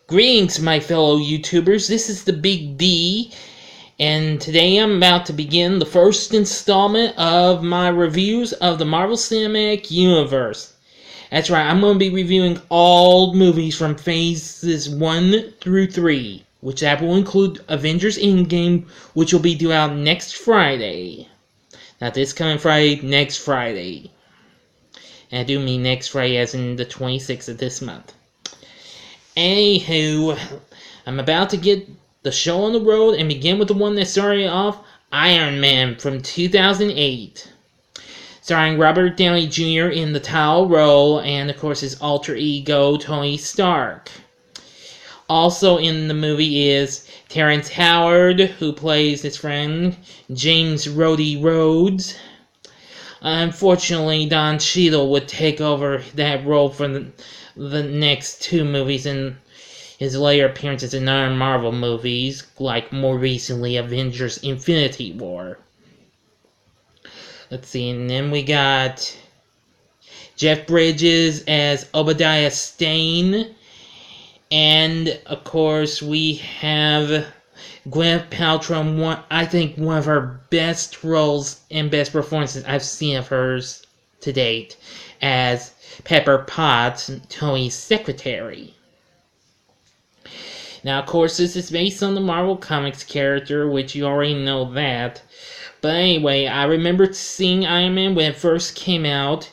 Greetings, my fellow YouTubers. This is the Big D, and today I'm about to begin the first installment of my reviews of the Marvel Cinematic Universe. That's right, I'm going to be reviewing all movies from phases 1 through 3, which that will include Avengers Endgame, which will be due out next Friday. Not this coming Friday, next Friday. And I do mean next Friday as in the 26th of this month. Anywho, I'm about to get the show on the road and begin with the one that started off, Iron Man from 2008. Starring Robert Downey Jr. in the title role and, of course, his alter ego, Tony Stark. Also in the movie is Terrence Howard, who plays his friend, James Rhodey Rhodes. Unfortunately, Don Cheadle would take over that role for the next two movies and his later appearances in other Marvel movies, like more recently Avengers Infinity War. Let's see, and then we got Jeff Bridges as Obadiah Stane, and of course we have Gwyneth Paltrow, I think one of her best roles and best performances I've seen of hers to date, as Pepper Potts, Tony's secretary. Now, of course, this is based on the Marvel Comics character, which you already know that. But anyway, I remember seeing Iron Man when it first came out.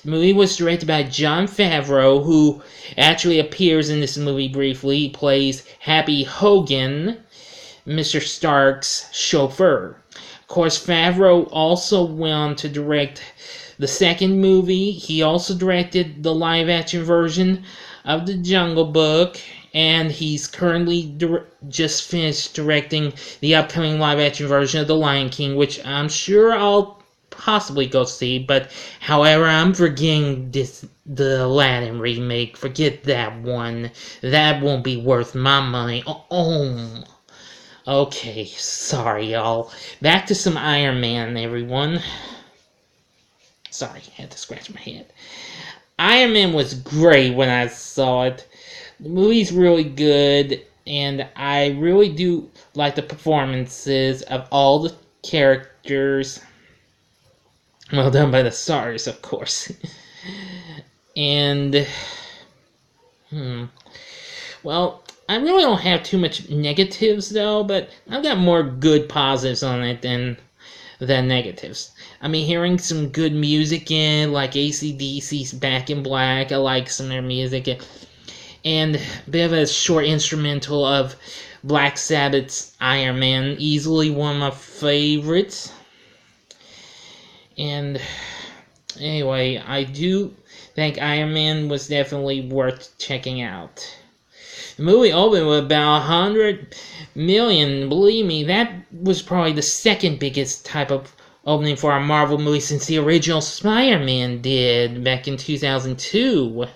The movie was directed by Jon Favreau, who actually appears in this movie briefly. He plays Happy Hogan, Mr. Stark's chauffeur. Of course, Favreau also went on to direct the second movie. He also directed the live-action version of The Jungle Book, and he's currently just finished directing the upcoming live-action version of The Lion King, which I'm sure I'll possibly go see, but however, I'm forgetting the Aladdin remake. Forget that one. That won't be worth my money. Okay, sorry, y'all. Back to some Iron Man, everyone. Sorry, I had to scratch my head. Iron Man was great when I saw it. The movie's really good, and I really do like the performances of all the characters. Well done by the stars, of course. And, well, I really don't have too much negatives, though, but I've got more good positives on it than negatives. I mean, hearing some good music in, like AC/DC's Back in Black. I like some of their music. And a bit of a short instrumental of Black Sabbath's Iron Man. Easily one of my favorites. And anyway, I do think Iron Man was definitely worth checking out. The movie opened with about 100 million. Believe me, that was probably the second biggest type of opening for a Marvel movie since the original Spider-Man did back in 2002.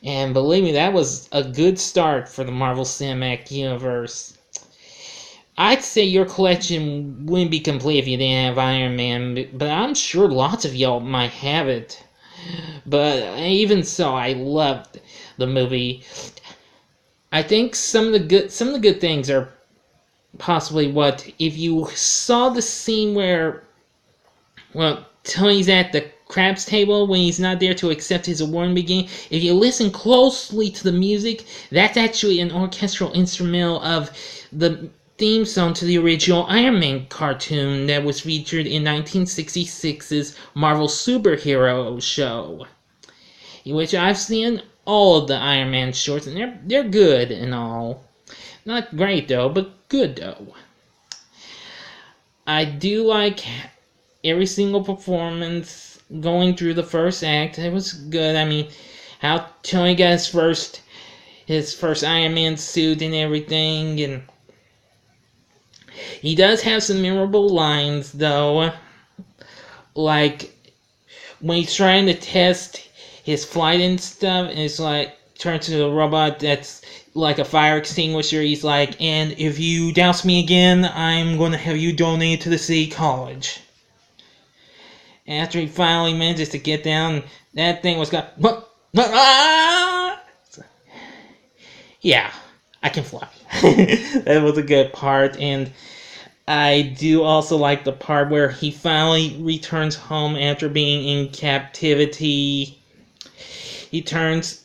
And believe me, that was a good start for the Marvel Cinematic Universe. I'd say your collection wouldn't be complete if you didn't have Iron Man, but I'm sure lots of y'all might have it. But even so, I loved the movie. I think some of the good things are possibly what, if you saw the scene where, well, Tony's at the craps table when he's not there to accept his award in the beginning, if you listen closely to the music, that's actually an orchestral instrumental of the theme song to the original Iron Man cartoon that was featured in 1966's Marvel Superhero Show, which I've seen all of the Iron Man shorts, and they're good and all. Not great though, but good though. I do like every single performance going through the first act. It was good. I mean, how Tony got his first Iron Man suit and everything, and he does have some memorable lines though, like when he's trying to test his flight and stuff, and it's like turns to a robot that's like a fire extinguisher. He's like, and if you douse me again, I'm going to have you donated to the city college. And after he finally manages to get down, that thing was got. yeah, I can fly. That was a good part, and I do also like the part where he finally returns home after being in captivity. He turns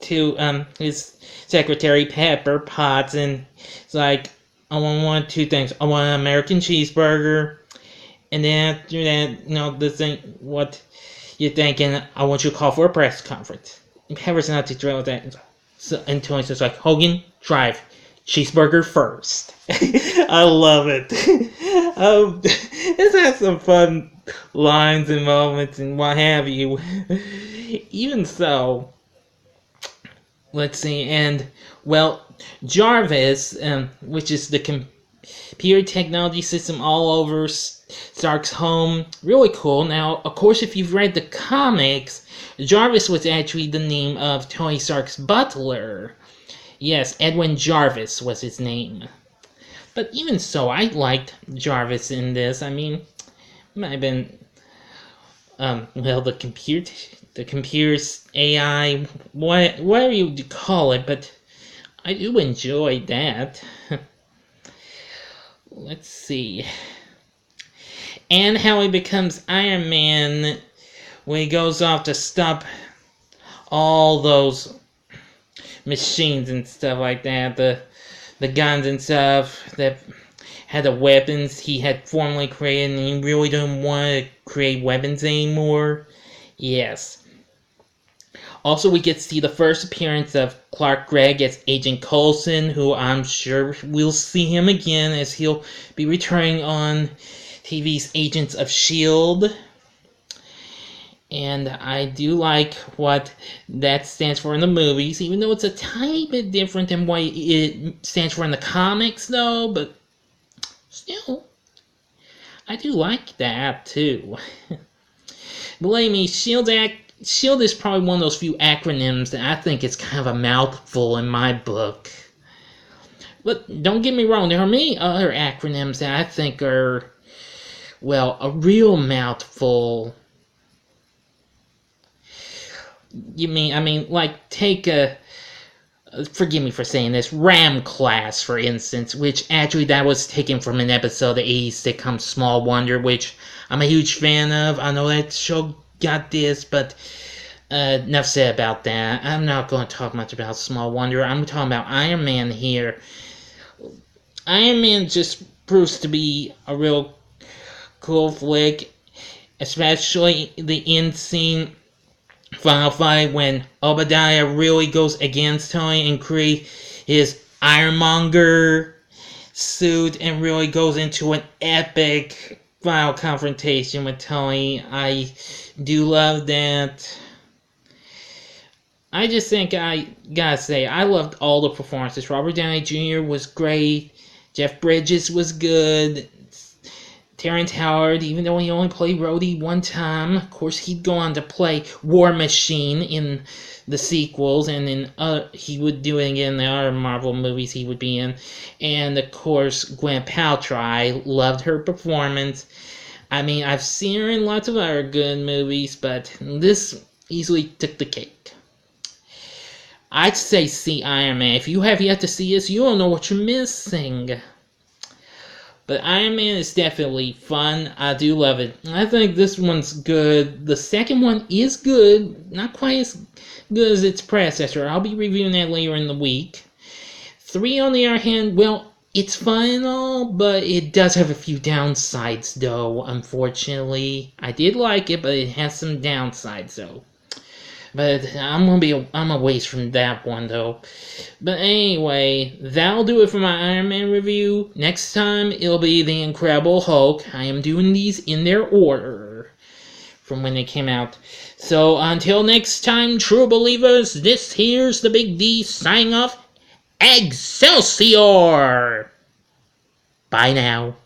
to his secretary Pepper Potts, and it's like, I want two things. I want an American cheeseburger, and then after that, this thing, what you're thinking, I want you to call for a press conference. And Pepper's not too thrilled with that. So, and Tony's just like, Hogan, drive. Cheeseburger first. I love it. It's had some fun lines and moments and what have you. Even so, let's see, and, well, Jarvis, which is the computer technology system all over Stark's home, really cool. Now, of course, if you've read the comics, Jarvis was actually the name of Tony Stark's butler. Yes, Edwin Jarvis was his name. But even so, I liked Jarvis in this. I mean, it might have been, well, the computer's AI, whatever you call it, but I do enjoy that. Let's see. And how he becomes Iron Man when he goes off to stop all those machines and stuff like that, the guns and stuff that had the weapons he had formerly created, and he really didn't want to create weapons anymore. Yes. Also, we get to see the first appearance of Clark Gregg as Agent Coulson, who I'm sure we'll see him again as he'll be returning on TV's Agents of S.H.I.E.L.D. And I do like what that stands for in the movies, even though it's a tiny bit different than what it stands for in the comics, though, but still, I do like that, too. Believe me, S.H.I.E.L.D. is probably one of those few acronyms that I think is kind of a mouthful in my book. But don't get me wrong, there are many other acronyms that I think are, well, a real mouthful. Like, take forgive me for saying this, Ram Class, for instance, which actually that was taken from an episode of the 80s sitcom Small Wonder, which I'm a huge fan of. I know that show got this, but enough said about that. I'm not going to talk much about Small Wonder. I'm talking about Iron Man here. Iron Man just proves to be a real cool flick, especially the end scene, final fight, when Obadiah really goes against Tony and creates his Ironmonger suit and really goes into an epic final confrontation with Tony. I do love that. I just think I gotta say, I loved all the performances. Robert Downey Jr. was great. Jeff Bridges was good. Terrence Howard, even though he only played Rhodey one time, of course he'd go on to play War Machine in the sequels, and then he would do it again in the other Marvel movies he would be in. And of course, Gwyneth Paltrow, I loved her performance. I mean, I've seen her in lots of other good movies, but this easily took the cake. I'd say see Iron Man. If you have yet to see this, you don't know what you're missing. But Iron Man is definitely fun. I do love it. I think this one's good. The second one is good. Not quite as good as its predecessor. I'll be reviewing that later in the week. 3, on the other hand, well, it's fun and all, but it does have a few downsides, though, unfortunately. I did like it, but it has some downsides, though. But I'm a ways from that one, though. But anyway, that'll do it for my Iron Man review. Next time, it'll be The Incredible Hulk. I am doing these in their order from when they came out. So until next time, true believers, this here's the Big D signing off. Excelsior! Bye now.